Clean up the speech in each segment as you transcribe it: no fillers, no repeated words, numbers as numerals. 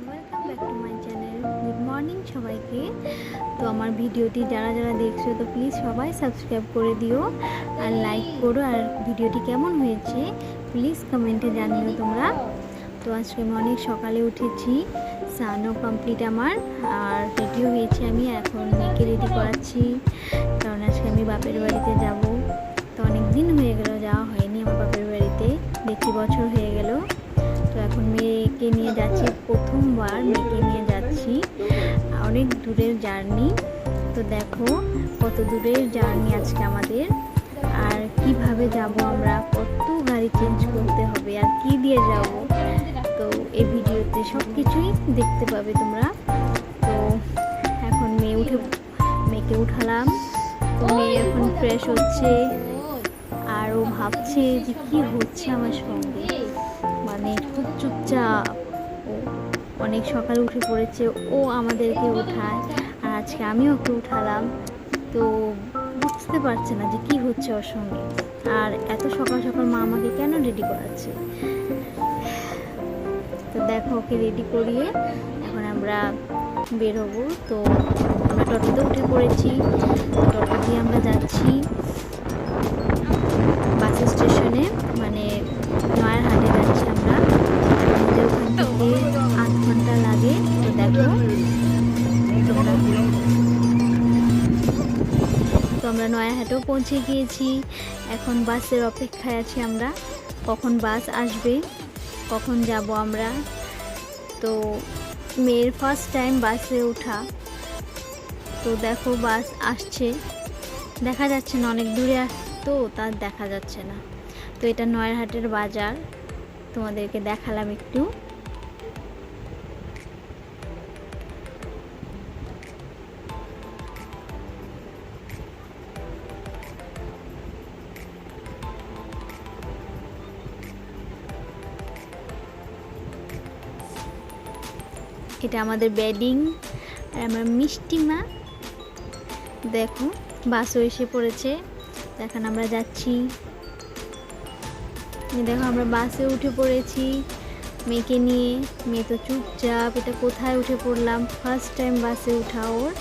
Welcome back to my channel. Good morning সবাইকে। তো আমার ভিডিওটি যারা যারা দেখছো তো প্লিজ সবাই সাবস্ক্রাইব করে দিও আর লাইক করো। আর ভিডিওটি কেমন হয়েছে প্লিজ কমেন্টে জানিও তোমরা। তো আজকে আমি অনেক সকালে উঠেছি, স্নানও কমপ্লিট আমার, আর রেডিও হয়েছে। আমি এখন মেয়েকে রেডি করাচ্ছি, কারণ আজকে আমি বাপের বাড়িতে যাব। তো অনেক দিন হয়ে গেল যাওয়া হয়নি আমার বাপের বাড়িতে, 2 বছর হয়ে গেল। তো এখন মেয়েকে নিয়ে যাচ্ছি, প্রথমবার মেয়েকে নিয়ে যাচ্ছি, অনেক দূরের জার্নি। তো দেখো কত দূরের জার্নি আজকে আমাদের, আর কিভাবে যাব আমরা, কত গাড়ি চেঞ্জ করতে হবে, আর কি দিয়ে যাব। তো এই ভিডিওতে সব কিছুই দেখতে পাবে তোমরা। তো এখন মেয়েকে উঠালাম। তো মেয়ে এখন ফ্রেশ হচ্ছে, আর ও ভাবছে যে কি হচ্ছে আমার সঙ্গে, মানে খুব চুপচাপ। ও অনেক সকালে উঠে পড়েছে, ও আমাদেরকে উঠায়, আর আজকে আমিও ওকে উঠালাম। তো বুঝতে পারছে না যে কি হচ্ছে ওর সঙ্গে, আর এত সকাল সকাল মা আমাকে কেন রেডি করাচ্ছে। তো দেখো ওকে রেডি করিয়ে এখন আমরা বের হবো। তো আমরা টোটোতে উঠে পড়েছি, টোটো দিয়ে আমরা যাচ্ছি বাস স্টেশনে, মানে নয়ারহাটে যাচ্ছি আমরা। আমাদের ওখান থেকে 8 ঘন্টা লাগে। তো দেখো তো আমরা নয়ারহাটেও পৌঁছে গিয়েছি। এখন বাসের অপেক্ষায় আছি আমরা, কখন বাস আসবে, কখন যাব আমরা। তো মেয়ের ফার্স্ট টাইম বাসে ওঠা। তো দেখো বাস আসছে, দেখা যাচ্ছে না, অনেক দূরে তো তার দেখা যাচ্ছে না। তো এটা নয়ারহাটের বাজার, তোমাদেরকে দেখালাম একটু। এটা আমাদের বেডিং, আর আমার মিষ্টি মা। দেখো বাসও এসে পড়েছে, এখন আমরা যাচ্ছি। দেখো আমরা বাসে উঠে পড়েছি মেয়েকে নিয়ে। মেয়ে তো চুপচাপ, এটা কোথায় উঠে পড়লাম, ফার্স্ট টাইম বাসে উঠা ওর।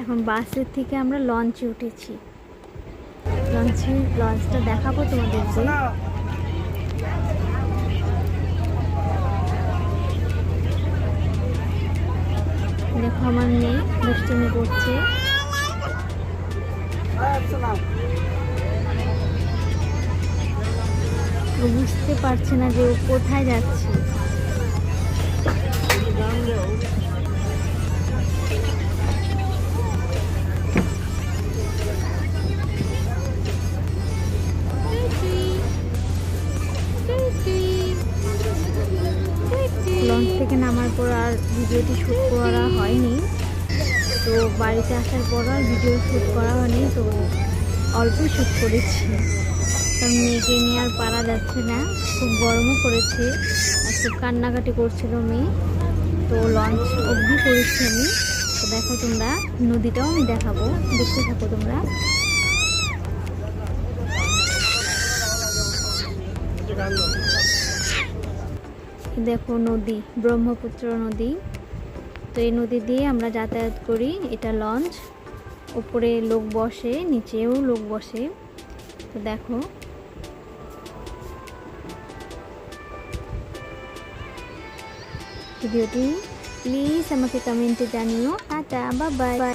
এখন বাসের থেকে আমরা লঞ্চে উঠেছি, লঞ্চটা দেখাবো তোমাদেরকে। দেখো আমার মেয়ে দুষ্টুমি করছে। ও বুঝতে পারছে না যে ও কোথায় যাচ্ছে। লঞ্চ থেকে নামার পর আর ভিডিওটি শ্যুট করা হয়নি। তো বাড়িতে আসার পর আর ভিডিও শ্যুট করা হয়নি, তো অল্প শ্যুট করেছি, কারণ মেয়েকে নিয়ে আর পারা যাচ্ছে না, খুব গরমও পড়েছে, আর খুব কান্নাকাটি করছিল মেয়ে। তো লঞ্চ অবধি করেছি আমি। তো দেখো তোমরা, নদীটাও আমি দেখাবো, দেখতে থাকো তোমরা। দেখো নদী, ব্রহ্মপুত্র নদী। তো এই নদী দিয়ে আমরা যাতায়াত করি। এটা লঞ্চ, উপরে লোক বসে, নিচেও লোক বসে। তো দেখো ভিডিওটি প্লিজ আমাকে কমেন্টে জানিও। Tata, bye bye.